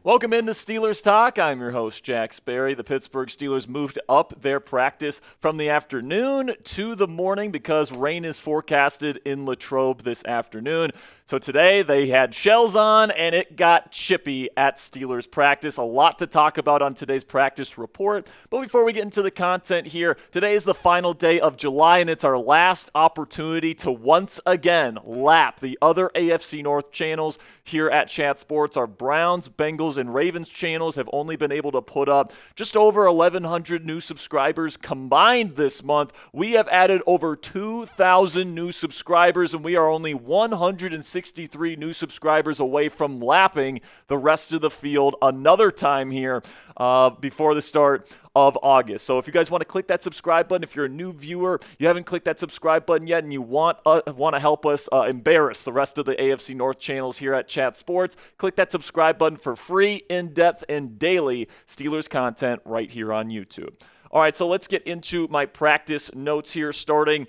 Welcome into Steelers Talk. I'm your host, Jack Sperry. The Pittsburgh Steelers moved up their practice from the afternoon to the morning because rain is forecasted in Latrobe this afternoon. So today they had shells on, and it got chippy at Steelers practice. A lot to talk about on today's practice report. But before we get into the content here, today is the final day of July, and it's our last opportunity to once again lap the other AFC North channels here at Chat Sports. Our Browns, Bengals, and Ravens channels have only been able to put up just over 1,100 new subscribers combined this month. We have added over 2,000 new subscribers, and we are only 163 new subscribers away from lapping the rest of the field another time here before the start of August. So if you guys want to click that subscribe button, if you're a new viewer, you haven't clicked that subscribe button yet, and you want to help us embarrass the rest of the AFC North channels here at Chat Sports, click that subscribe button for free, in-depth, and daily Steelers content right here on YouTube. All right, so let's get into my practice notes here, starting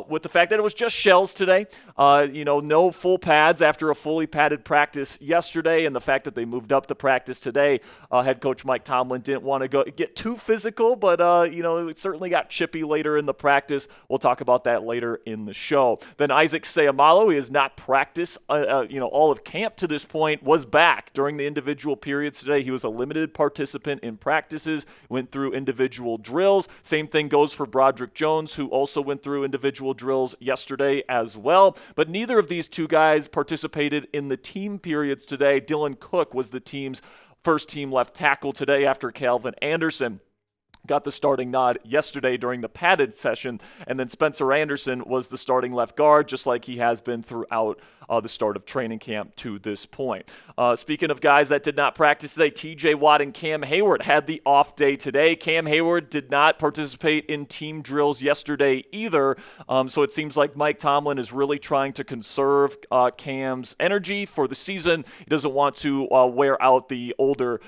with the fact that it was just shells today. No full pads after a fully padded practice yesterday, and the fact that they moved up the practice today. Head coach Mike Tomlin didn't want to get too physical, but it certainly got chippy later in the practice. We'll talk about that later in the show. Then Isaac Seumalo, he has not practiced, all of camp to this point, was back during the individual periods today. He was a limited participant in practices, went through individual drills. Same thing goes for Broderick Jones, who also went through individual drills yesterday as well. But neither of these two guys participated in the team periods today. Dylan Cook was the team's first team left tackle today after Calvin Anderson got the starting nod yesterday during the padded session, and then Spencer Anderson was the starting left guard, just like he has been throughout the start of training camp to this point. Speaking of guys that did not practice today, TJ Watt and Cam Heyward had the off day today. Cam Heyward did not participate in team drills yesterday either, so it seems like Mike Tomlin is really trying to conserve Cam's energy for the season. He doesn't want to wear out the older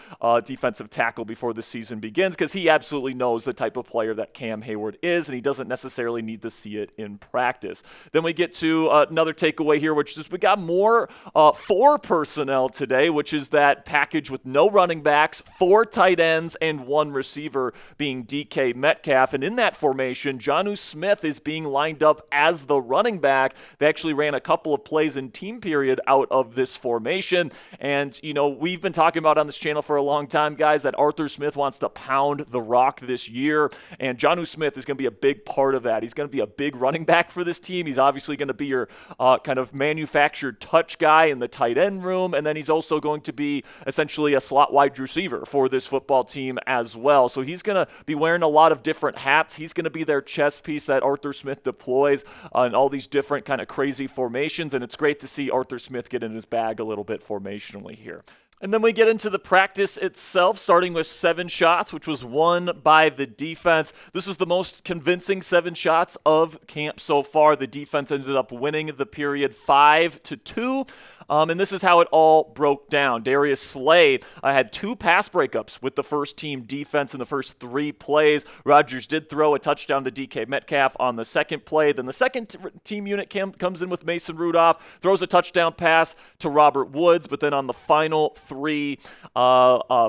defensive tackle before the season begins, because he absolutely knows the type of player that Cam Heyward is, and he doesn't necessarily need to see it in practice. Then we get to another takeaway here, which is we got more 4 personnel today, which is that package with no running backs, 4 tight ends, and 1 receiver being DK Metcalf. And in that formation, Jonnu Smith is being lined up as the running back. They actually ran a couple of plays in team period out of this formation. And, we've been talking about on this channel for a long time, guys, that Arthur Smith wants to pound the rock this year, and Jonnu Smith is going to be a big part of that. He's going to be a big running back for this team. He's obviously going to be your kind of manufactured touch guy in the tight end room, and then he's also going to be essentially a slot wide receiver for this football team as well. So he's going to be wearing a lot of different hats. He's going to be their chess piece that Arthur Smith deploys in all these different kind of crazy formations, and it's great to see Arthur Smith get in his bag a little bit formationally here. And then we get into the practice itself, starting with 7 shots, which was won by the defense. This is the most convincing 7 shots of camp so far. The defense ended up winning the period 5-2. And this is how it all broke down. Darius Slay had 2 pass breakups with the first team defense in the first 3 plays. Rodgers did throw a touchdown to DK Metcalf on the second play. Then the second team unit comes in with Mason Rudolph, throws a touchdown pass to Robert Woods. But then on the final 3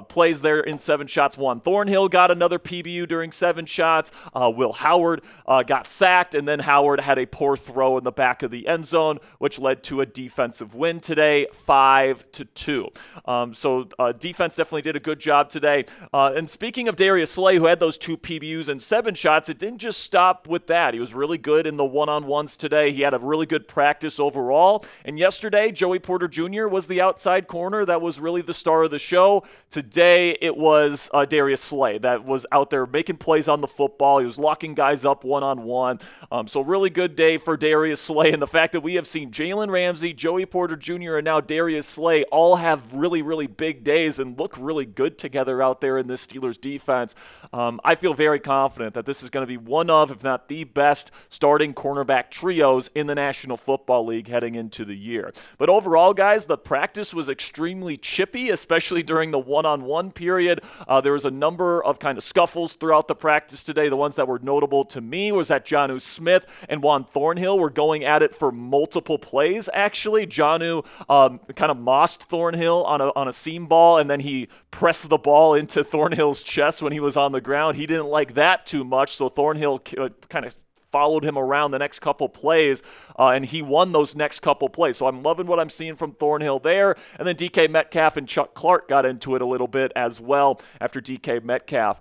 plays there in 7 shots, Juan Thornhill got another PBU during 7 shots. Will Heyward got sacked, and then Heyward had a poor throw in the back of the end zone, which led to a defensive win today, 5-2. So defense definitely did a good job today. And speaking of Darius Slay, who had those 2 PBUs and 7 shots, it didn't just stop with that. He was really good in the one-on-ones today. He had a really good practice overall. And yesterday, Joey Porter Jr. was the outside corner that was really the star of the show. Today, it was Darius Slay that was out there making plays on the football. He was locking guys up one-on-one. So really good day for Darius Slay. And the fact that we have seen Jalen Ramsey, Joey Porter Jr., and now Darius Slay all have really, really big days and look really good together out there in this Steelers defense. I feel very confident that this is going to be one of, if not the best, starting cornerback trios in the National Football League heading into the year. But overall, guys, the practice was extremely Chippy, especially during the one-on-one period. There was a number of kind of scuffles throughout the practice today. The ones that were notable to me was that Jonnu Smith and Juan Thornhill were going at it for multiple plays, actually. Jonnu kind of mossed Thornhill on a seam ball, and then he pressed the ball into Thornhill's chest when he was on the ground. He didn't like that too much, so Thornhill kind of followed him around the next couple plays, and he won those next couple plays. So I'm loving what I'm seeing from Thornhill there. And then DK Metcalf and Chuck Clark got into it a little bit as well after DK Metcalf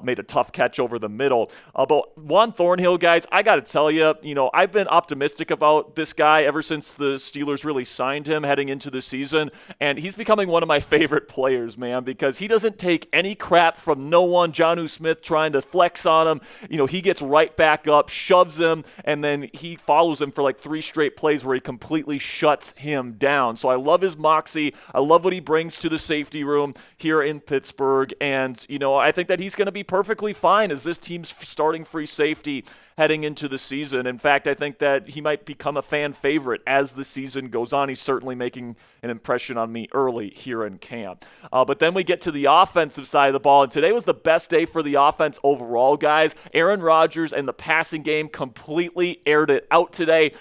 made a tough catch over the middle. But Juan Thornhill, guys, I got to tell you, I've been optimistic about this guy ever since the Steelers really signed him heading into the season, and he's becoming one of my favorite players, man, because he doesn't take any crap from no one. Jonnu Smith trying to flex on him, he gets right back up, shoves him, and then he follows him for like 3 straight plays where he completely shuts him down. So I love his moxie. I love what he brings to the safety room here in Pittsburgh, and I think that he's going to be perfectly fine as this team's starting free safety heading into the season. In fact, I think that he might become a fan favorite as the season goes on. He's certainly making an impression on me early here in camp. But then we get to the offensive side of the ball, and today was the best day for the offense overall, guys. Aaron Rodgers and the passing game completely aired it out today.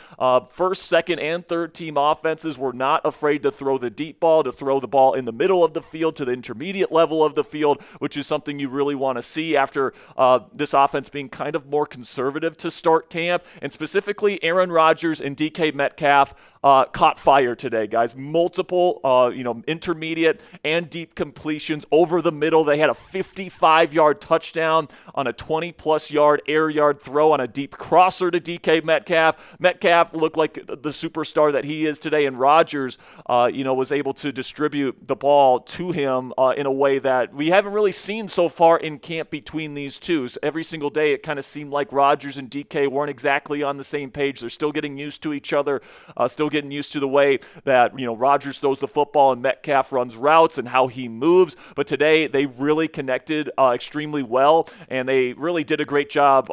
First, second, and third team offenses were not afraid to throw the deep ball, to throw the ball in the middle of the field to the intermediate level of the field, which is something you really want to see after this offense being kind of more conservative to start camp. And specifically, Aaron Rodgers and DK Metcalf caught fire today, guys. Multiple, intermediate and deep completions over the middle. They had a 55-yard touchdown on a 20-plus yard air yard throw on a deep crosser to DK Metcalf. Metcalf looked like the superstar that he is today, and Rodgers, was able to distribute the ball to him in a way that we haven't really seen so far in camp between these two. So every single day, it kind of seemed like Rodgers and DK weren't exactly on the same page. They're still getting used to each other, still getting used to the way that, Rodgers throws the football and Metcalf runs routes and how he moves. But today, they really connected extremely well, and they really did a great job,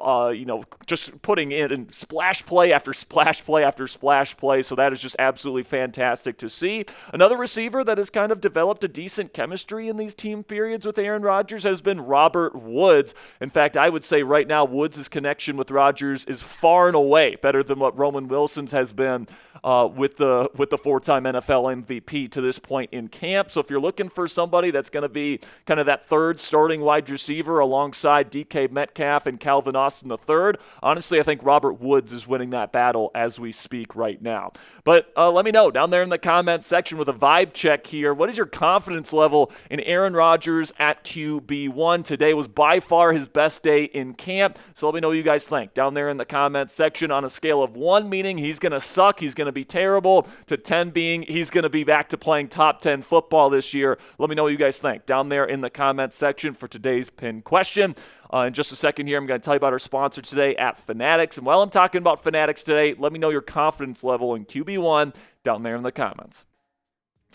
just putting in splash play after splash play after splash play. So that is just absolutely fantastic to see. Another receiver that has kind of developed a decent chemistry in these team periods with Aaron Rodgers has been Robert Woods. In fact, I would say right now Woods' connection with Rodgers is far and away better than what Roman Wilson's has been with the four-time NFL MVP to this point in camp. So if you're looking for somebody that's going to be kind of that third starting wide receiver alongside DK Metcalf and Calvin Austin III, honestly, I think Robert Woods is winning that battle as we speak right now. But let me know down there in the comment section with a vibe check here. What is your confidence level in Aaron Rodgers at QB1? Today was by far his best day in camp. So let me know what you guys think down there in the comment section on a scale of 1 meaning he's going to suck, he's going to be terrible, to 10 being he's going to be back to playing top 10 football this year. Let me know what you guys think down there in the comment section for today's pinned question. In just a second here, I'm going to tell you about our sponsor today at Fanatics. And while I'm talking about Fanatics today, let me know your confidence level in QB1 down there in the comments.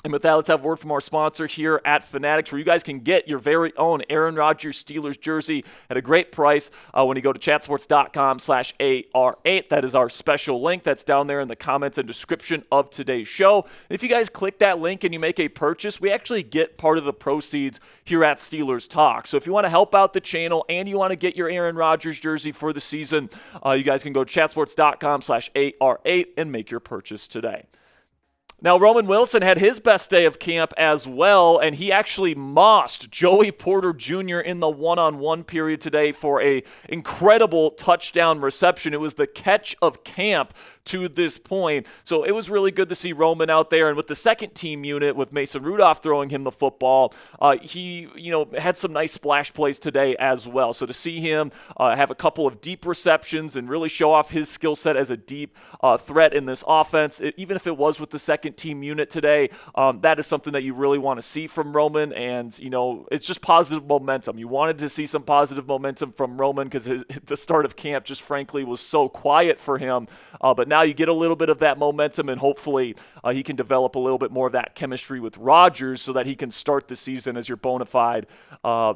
And with that, let's have a word from our sponsor here at Fanatics, where you guys can get your very own Aaron Rodgers Steelers jersey at a great price when you go to chatsports.com/AR8. That is our special link that's down there in the comments and description of today's show. And if you guys click that link and you make a purchase, we actually get part of the proceeds here at Steelers Talk. So if you want to help out the channel and you want to get your Aaron Rodgers jersey for the season, you guys can go to chatsports.com/AR8 and make your purchase today. Now, Roman Wilson had his best day of camp as well, and he actually mossed Joey Porter Jr. in the one-on-one period today for an incredible touchdown reception. It was the catch of camp to this point. So it was really good to see Roman out there. And with the second team unit, with Mason Rudolph throwing him the football, he had some nice splash plays today as well. So to see him have a couple of deep receptions and really show off his skill set as a deep threat in this offense, even if it was with the second team unit today, that is something that you really want to see from Roman. And, it's just positive momentum. You wanted to see some positive momentum from Roman because the start of camp just frankly was so quiet for him. But now you get a little bit of that momentum, and hopefully he can develop a little bit more of that chemistry with Rodgers so that he can start the season as your bona fide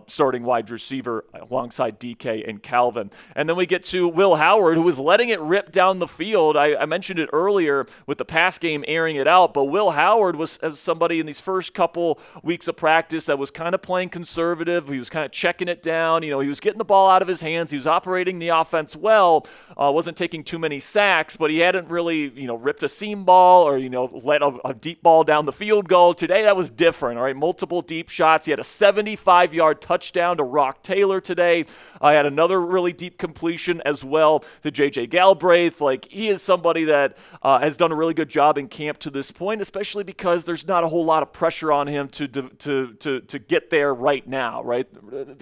starting wide receiver alongside DK and Calvin. And then we get to Will Heyward, who was letting it rip down the field. I mentioned it earlier with the pass game airing it out, but Will Heyward was somebody in these first couple weeks of practice that was kind of playing conservative. He was kind of checking it down. He was getting the ball out of his hands. He was operating the offense well, wasn't taking too many sacks, but he hadn't really, ripped a seam ball or, let a deep ball down the field go. Today, that was different, all right? Multiple deep shots. He had a 75-yard touchdown to Rock Taylor today. I had another really deep completion as well to J.J. Galbraith. He is somebody that has done a really good job in camp to this point, especially because there's not a whole lot of pressure on him to get there right now, right?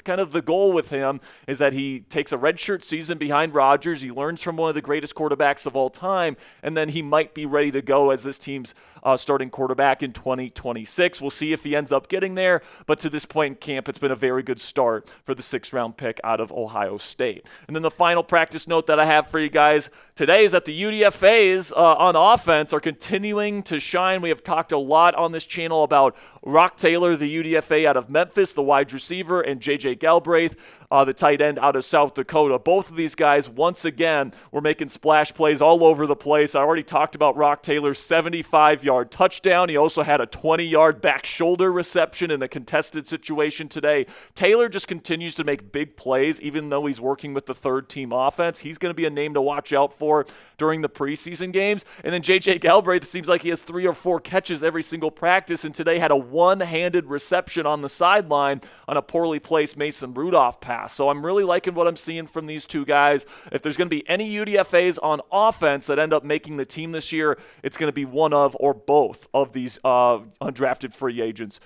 Kind of the goal with him is that he takes a redshirt season behind Rodgers. He learns from one of the greatest quarterbacks of all time, and then he might be ready to go as this team's starting quarterback in 2026. We'll see if he ends up getting there, but to this point in camp, it's been a very good start for the 6th-round pick out of Ohio State. And then the final practice note that I have for you guys today is that the UDFAs on offense are continuing to shine. We have talked a lot on this channel about Rock Taylor, the UDFA out of Memphis, the wide receiver, and J.J. Galbraith, the tight end out of South Dakota. Both of these guys, once again, were making splash plays all over the place. I already talked about Rock Taylor's 75-yard touchdown. He also had a 20-yard back shoulder reception in a contested situation today. Taylor just continues to make big plays, even though he's working with the third-team offense. He's going to be a name to watch out for during the preseason games. And then J.J. Galbraith, it seems like he has 3 or 4 catches every single practice, and today had a one-handed reception on the sideline on a poorly placed Mason Rudolph pass. So I'm really liking what I'm seeing from these two guys. If there's going to be any UDFAs on offense that end up making the team this year, it's going to be one of or both of these undrafted free agents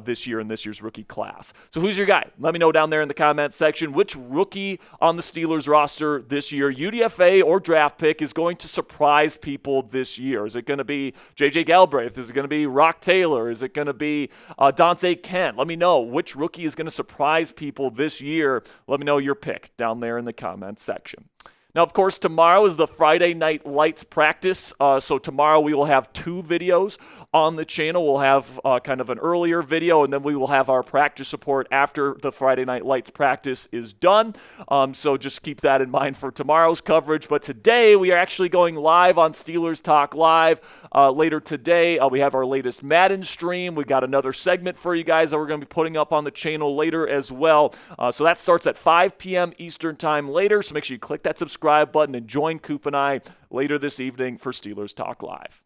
this year in this year's rookie class. So who's your guy? Let me know down there in the comment section. Which rookie on the Steelers roster this year, UDFA or draft pick, is going to surprise people this year? Is it going to be J.J. Galbraith? Is it going to be Rock Taylor? Is it going to be Dante Kent? Let me know which rookie is going to surprise people this year. Let me know your pick down there in the comment section. Now, of course, tomorrow is the Friday Night Lights practice, so tomorrow we will have 2 videos on the channel. We'll have kind of an earlier video, and then we will have our practice report after the Friday Night Lights practice is done. So just keep that in mind for tomorrow's coverage. But today, we are actually going live on Steelers Talk Live. Later today, we have our latest Madden stream. We got another segment for you guys that we're going to be putting up on the channel later as well. So that starts at 5 p.m. Eastern Time later, so make sure you click that subscribe button and join Coop and I later this evening for Steelers Talk Live.